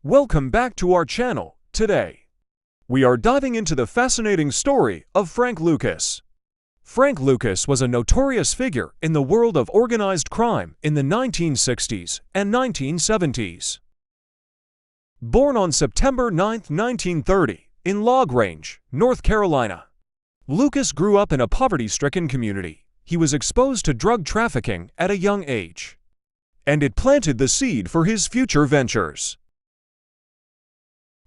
Welcome back to our channel. Today, we are diving into the fascinating story of Frank Lucas. Frank Lucas was a notorious figure in the world of organized crime in the 1960s and 1970s. Born on September 9, 1930, in LaGrange, North Carolina, Lucas grew up in a poverty-stricken community. He was exposed to drug trafficking at a young age, and it planted the seed for his future ventures.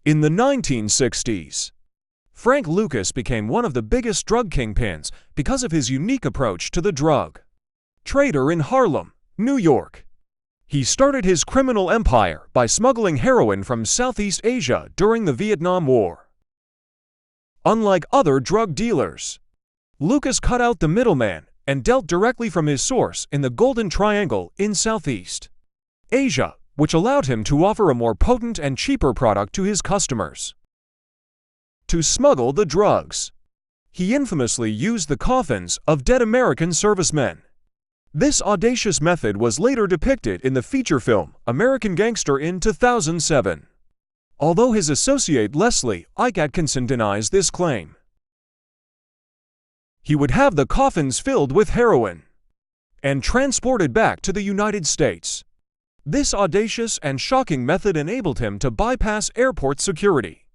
In the 1960s, Frank Lucas became one of the biggest drug kingpins because of his unique approach to the drug trader in Harlem, New York. He started his criminal empire by smuggling heroin from Southeast Asia during the Vietnam War. Unlike other drug dealers, Lucas cut out the middleman and dealt directly from his source in the Golden Triangle in Southeast Asia, which allowed him to offer a more potent and cheaper product to his customers. To smuggle the drugs, he infamously used the coffins of dead American servicemen. This audacious method was later depicted in the feature film American Gangster in 2007. Although his associate Leslie Ike Atkinson denies this claim. He would have the coffins filled with heroin and transported back to the United States. This audacious and shocking method enabled him to bypass airport security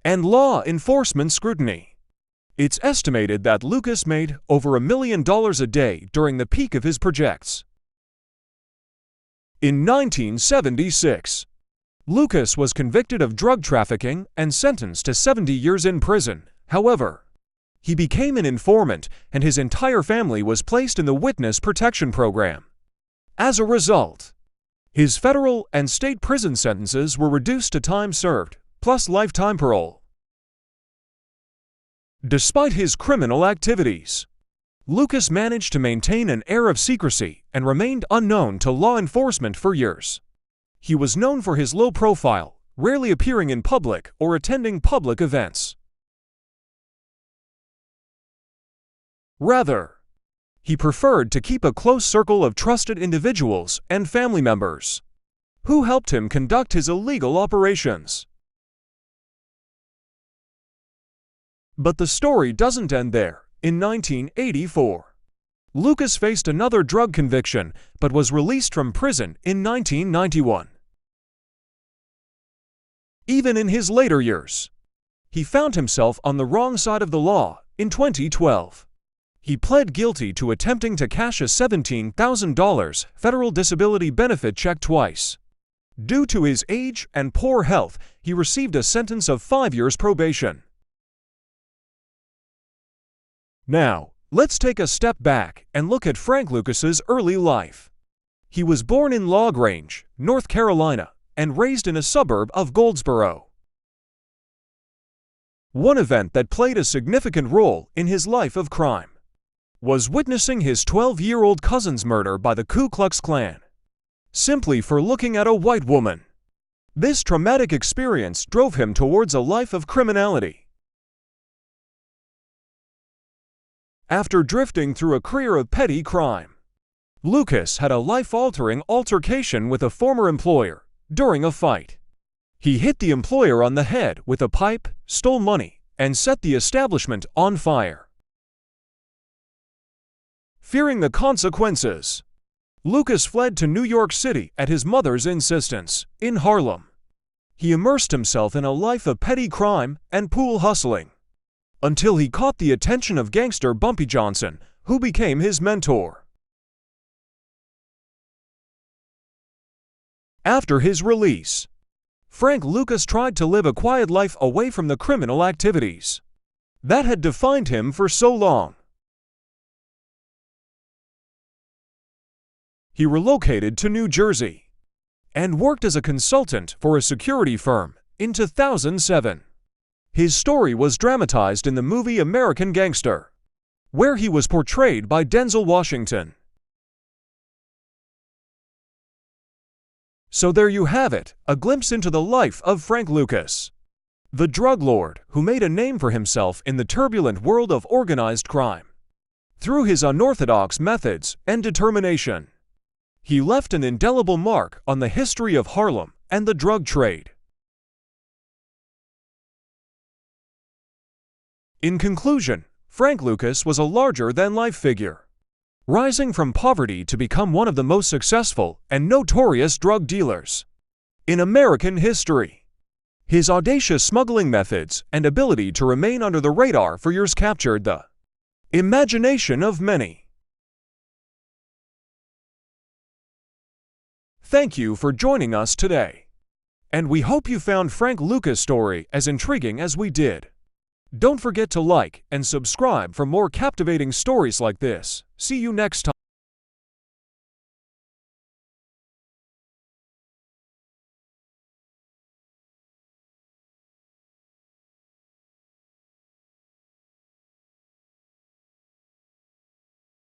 and law enforcement scrutiny. It's estimated that Lucas made over $1 million a day during the peak of his projects. In 1976, Lucas was convicted of drug trafficking and sentenced to 70 years in prison. However, he became an informant and his entire family was placed in the Witness Protection Program. As a result, his federal and state prison sentences were reduced to time served, plus lifetime parole. Despite his criminal activities, Lucas managed to maintain an air of secrecy and remained unknown to law enforcement for years. He was known for his low profile, rarely appearing in public or attending public events. Rather, he preferred to keep a close circle of trusted individuals and family members who helped him conduct his illegal operations. But the story doesn't end there. In 1984, Lucas faced another drug conviction but was released from prison in 1991. Even in his later years, he found himself on the wrong side of the law. In 2012, he pled guilty to attempting to cash a $17,000 federal disability benefit check twice. Due to his age and poor health, he received a sentence of 5 years probation. Now, let's take a step back and look at Frank Lucas's early life. He was born in LaGrange, North Carolina, and raised in a suburb of Goldsboro. One event that played a significant role in his life of crime was witnessing his 12-year-old cousin's murder by the Ku Klux Klan, simply for looking at a white woman. This traumatic experience drove him towards a life of criminality. After drifting through a career of petty crime, Lucas had a life-altering altercation with a former employer. During a fight, he hit the employer on the head with a pipe, stole money, and set the establishment on fire. Fearing the consequences, Lucas fled to New York City at his mother's insistence. In Harlem, he immersed himself in a life of petty crime and pool hustling, until he caught the attention of gangster Bumpy Johnson, who became his mentor. After his release, Frank Lucas tried to live a quiet life away from the criminal activities that had defined him for so long. He relocated to New Jersey and worked as a consultant for a security firm. In 2007, his story was dramatized in the movie American Gangster, where he was portrayed by Denzel Washington. So there you have it, a glimpse into the life of Frank Lucas, the drug lord who made a name for himself in the turbulent world of organized crime. Through his unorthodox methods and determination, he left an indelible mark on the history of Harlem and the drug trade. In conclusion, Frank Lucas was a larger-than-life figure, rising from poverty to become one of the most successful and notorious drug dealers in American history. His audacious smuggling methods and ability to remain under the radar for years captured the imagination of many. Thank you for joining us today, and we hope you found Frank Lucas' story as intriguing as we did. Don't forget to like and subscribe for more captivating stories like this. See you next time.